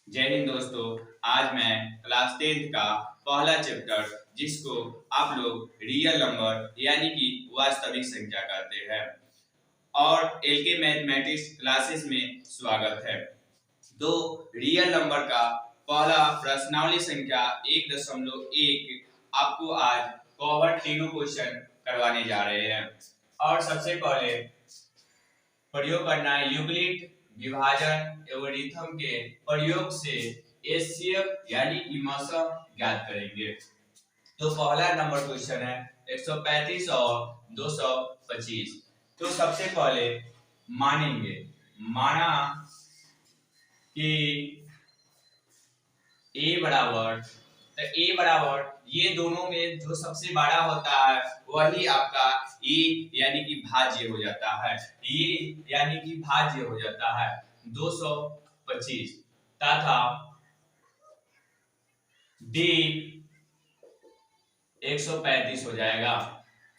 जय हिंद दोस्तों। आज मैं क्लास 10th का पहला चैप्टर जिसको आप लोग रियल नंबर यानी कि वास्तविक संख्या कहते हैं और एलके मैथमेटिक्स क्लासेस में स्वागत है। तो रियल नंबर का पहला प्रश्नावली संख्या 1.1 आपको आज कवर तीनों क्वेश्चन करवाने जा रहे हैं और सबसे पहले प्रयोग करना है यूक्लिड विभाजन एल्गोरिथम के प्रयोग से एचसीएफ यानी कि मसा ज्ञात करेंगे। तो पहला नंबर क्वेश्चन है 135 और 225। तो सबसे पहले मानेंगे माना कि ए बराबर ये दोनों में जो सबसे बड़ा होता है वही आपका ए यानी कि भाज्य हो जाता है। ये यानी कि भाज्य हो जाता है 225 तथा डी 135 हो जाएगा।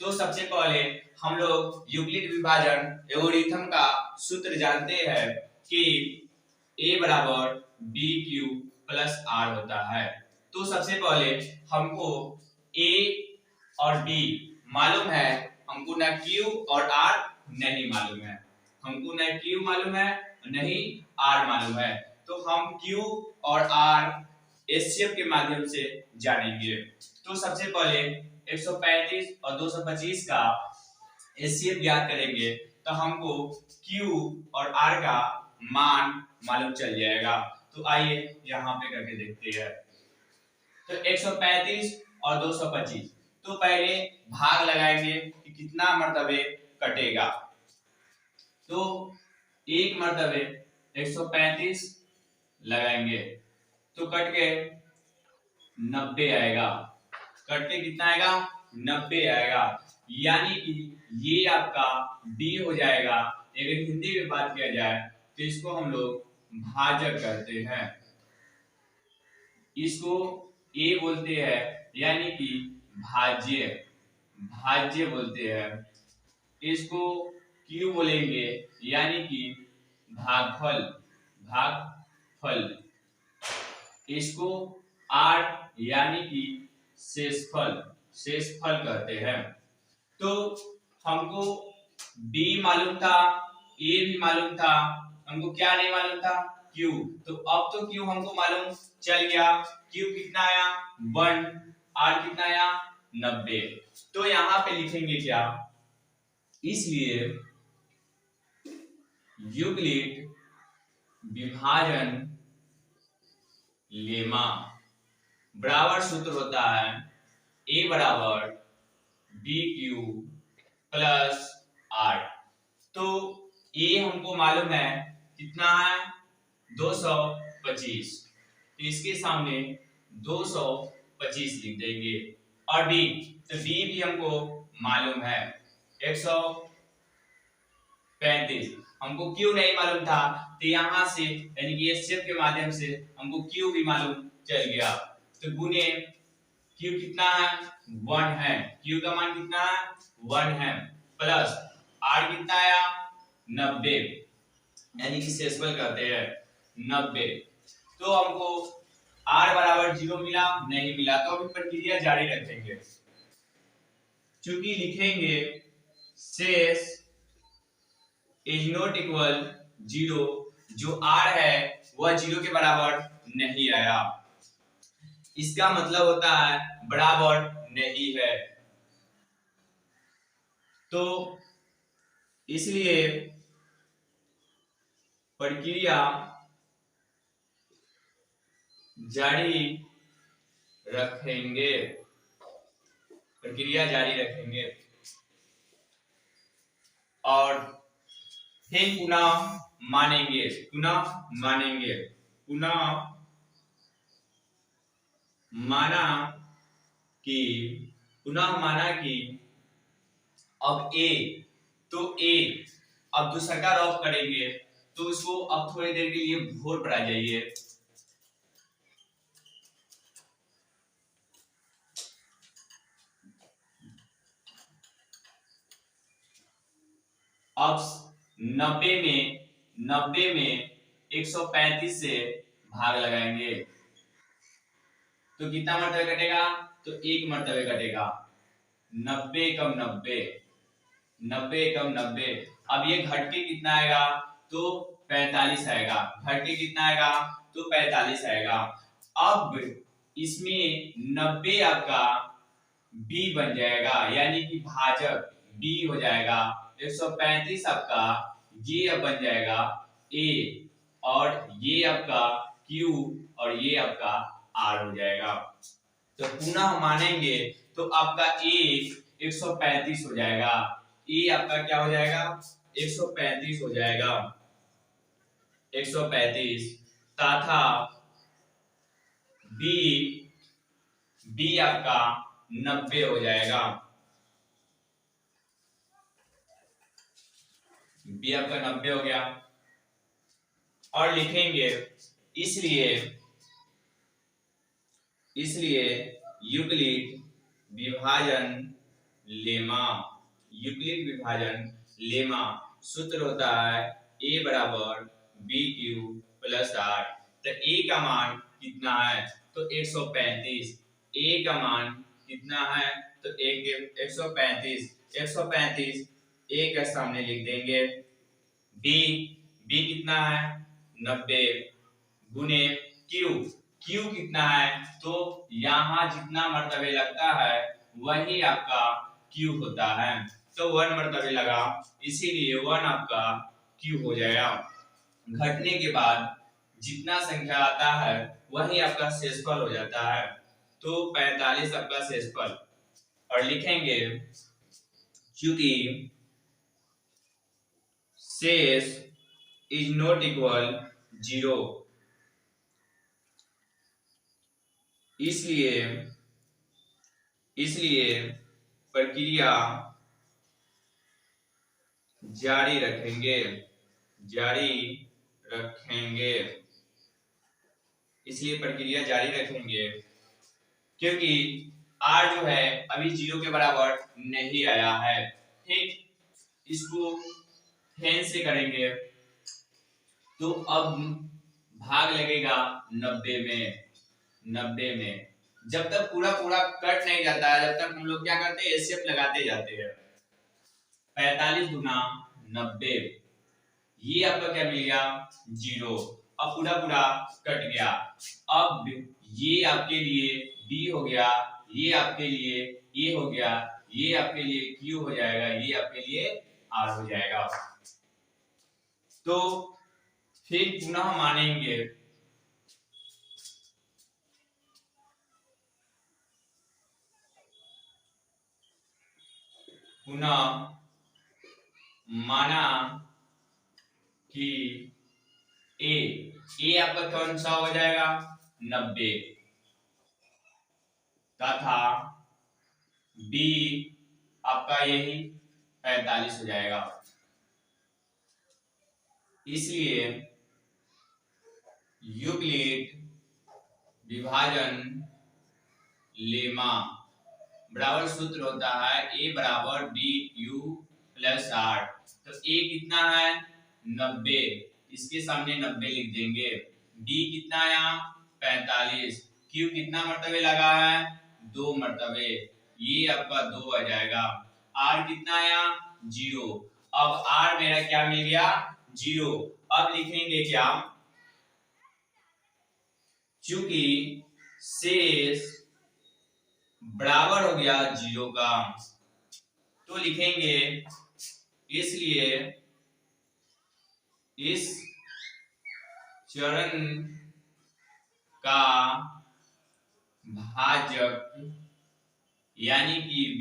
तो सबसे पहले हम लोग यूक्लिड विभाजन एल्गोरिथम का सूत्र जानते हैं कि a बराबर बी क्यू प्लस आर होता है। तो सबसे पहले हमको a और b मालूम है, हमको ना q और r नहीं मालूम है। हमको ना q मालूम है नहीं r मालूम है। तो हम q और r एचसीएफ के माध्यम से जानेंगे। तो सबसे पहले 135 और 225 का एचसीएफ ज्ञात करेंगे तो हमको Q और R का मान मालूम चल जाएगा। तो आइए यहाँ पे करके देखते हैं। तो 135 और 225 तो पहले भाग लगाएंगे कि कितना मर्तबे कटेगा। तो एक मर्तबे 135 लगाएंगे तो कट के 90 आएगा। कट के कितना आएगा 90 आएगा, यानी कि ये आपका डी हो जाएगा। अगर हिंदी में बात किया जाए तो इसको हम लोग भाजक कहते हैं, इसको ए बोलते हैं यानी कि भाज्य भाज्य बोलते हैं। इसको क्यू बोलेंगे यानी कि भागफल भागफल। इसको आर यानी कि शेषफल शेषफल कहते हैं। तो हमको b मालूम था, a भी मालूम था, हमको क्या नहीं मालूम था q। तो अब तो q हमको मालूम चल गया। q कितना आया 1, r कितना आया 90। तो यहाँ पे लिखेंगे क्या, इसलिए यूक्लिड विभाजन लेमा बराबर सूत्र होता है a बराबर बी क्यू प्लस आर। तो a हमको मालूम है कितना है 225, तो इसके सामने 225 लिख देंगे। और b, तो b भी हमको मालूम है 135। हमको q नहीं मालूम था तो यहां से यानी कि एचसीएफ के माध्यम से हमको q भी मालूम चल गया। तो गुने q कितना है 1 है, q का मान कितना है 1 है, प्लस r कितना आया 90 यानी कि शेषफल कहते हैं 90। तो हमको r बराबर 0 मिला नहीं मिला, तो अभी प्रक्रिया जारी रखेंगे। चूंकि लिखेंगे शेष इज नॉट इक्वल 0, जो r है वह 0 के बराबर नहीं आया, इसका मतलब होता है बराबर नहीं है। तो इसलिए प्रक्रिया जारी रखेंगे, प्रक्रिया जारी रखेंगे और फिर पुनः मानेंगे पुनः माना कि अब a, तो a अब दूसरा का रफ करेंगे तो इसको अब थोड़ी देर के लिए भोर पर आ जाइए। अब 90 में 135 से भाग लगाएंगे तो कितना मरतबे कटेगा, तो एक मरतबे कटेगा। 90 कम 90, 90 कम 90। अब ये घट के कितना आएगा, तो 45 आएगा। घट के कितना आएगा, तो 45 आएगा। अब इसमें 90 आपका b बन जाएगा, यानी कि भाजक b हो जाएगा। 135 आपका ये अब बन जाएगा a, और ये आपका q, और ये आपका r हो जाएगा। तो पुनः मानेंगे तो आपका a 135 हो जाएगा। a आपका क्या हो जाएगा, 135 हो जाएगा, 135 तथा b आपका 90 हो जाएगा। b आपका 90 हो गया। और लिखेंगे इसलिए यूक्लिड विभाजन लेमा, यूक्लिड विभाजन लेमा सूत्र होता है a बराबर बी क्यू प्लस आर। तो a का मान कितना है, तो 135। a का मान कितना है, तो 135। 135 a के सामने लिख देंगे। b कितना है, 90 गुने q कितना है, तो यहाँ जितना मर्तबे लगता है वही आपका q होता है। तो 1 मर्तबे लगा, इसीलिए 1 आपका q हो जाएगा। घटने के बाद जितना संख्या आता है वही आपका शेषफल हो जाता है। तो 45 आपका शेषफल। और लिखेंगे क्योंकि शेष इज नॉट इक्वल 0, इसलिए प्रक्रिया जारी रखेंगे, इसलिए प्रक्रिया जारी रखेंगे क्योंकि r जो है अभी 0 के बराबर नहीं आया है। ठीक, इसको फेन से करेंगे तो अब भाग लगेगा 90 में। जब तक पूरा कट नहीं जाता है, जब तक हम लोग क्या करते हैं, एसएफ लगाते जाते हैं। 45 गुना 90, ये आपका क्या मिल गया, 0। अब पूरा कट गया। अब ये आपके लिए b हो गया, ये आपके लिए a हो गया, ये आपके लिए q हो जाएगा, ये आपके लिए r हो जाएगा। तो फिर पुनः मानेंगे माना कि a आपका कौन सा हो जाएगा, 90 तथा b आपका यही 45 हो जाएगा। इसलिए यूक्लिड विभाजन लेमा बराबर सूत्र होता है a बराबर बी क्यू प्लस आर। तो a कितना है, 90, इसके सामने 90 लिख देंगे। b कितना आया, 45। q कितना मर्तबे लगा है, 2 मर्तबे, ये आपका 2 आ जाएगा। r कितना आया, 0। अब r मेरा क्या मिल गया, 0। अब लिखेंगे क्या, चूंकि शेष बराबर हो गया 0 का, तो लिखेंगे इसलिए इस चरण का भाजक यानी कि b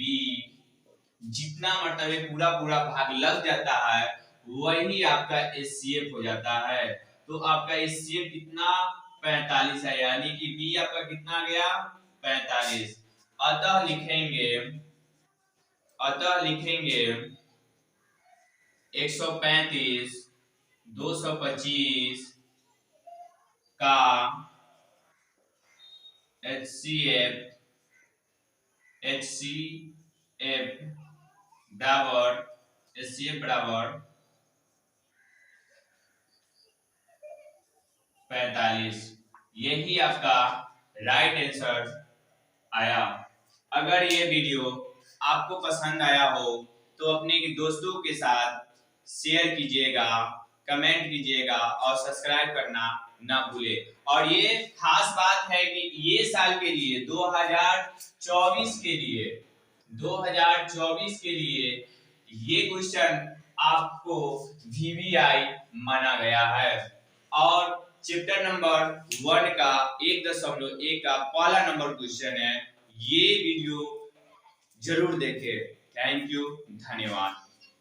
जितना मर्तबे पूरा भाग लग जाता है वही आपका एचसीएफ हो जाता है। तो आपका एचसीएफ कितना, 45 है, यानी कि b आपका कितना आ गया, 45। अतः लिखेंगे 135 225 का HCF बराबर 45। यही आपका राइट आंसर आया। अगर ये वीडियो आपको पसंद आया हो तो अपने दोस्तों के साथ शेयर कीजिएगा, कमेंट कीजिएगा और सब्सक्राइब करना ना भूले। और ये खास बात है कि ये साल के लिए 2024 के लिए 2024 के लिए ये क्वेश्चन आपको वीवीआई माना गया है। और चैप्टर नंबर 1 का 1.1 का पहला नंबर क्वेश्चन है। ये वीडियो जरूर देखें। थैंक यू, धन्यवाद।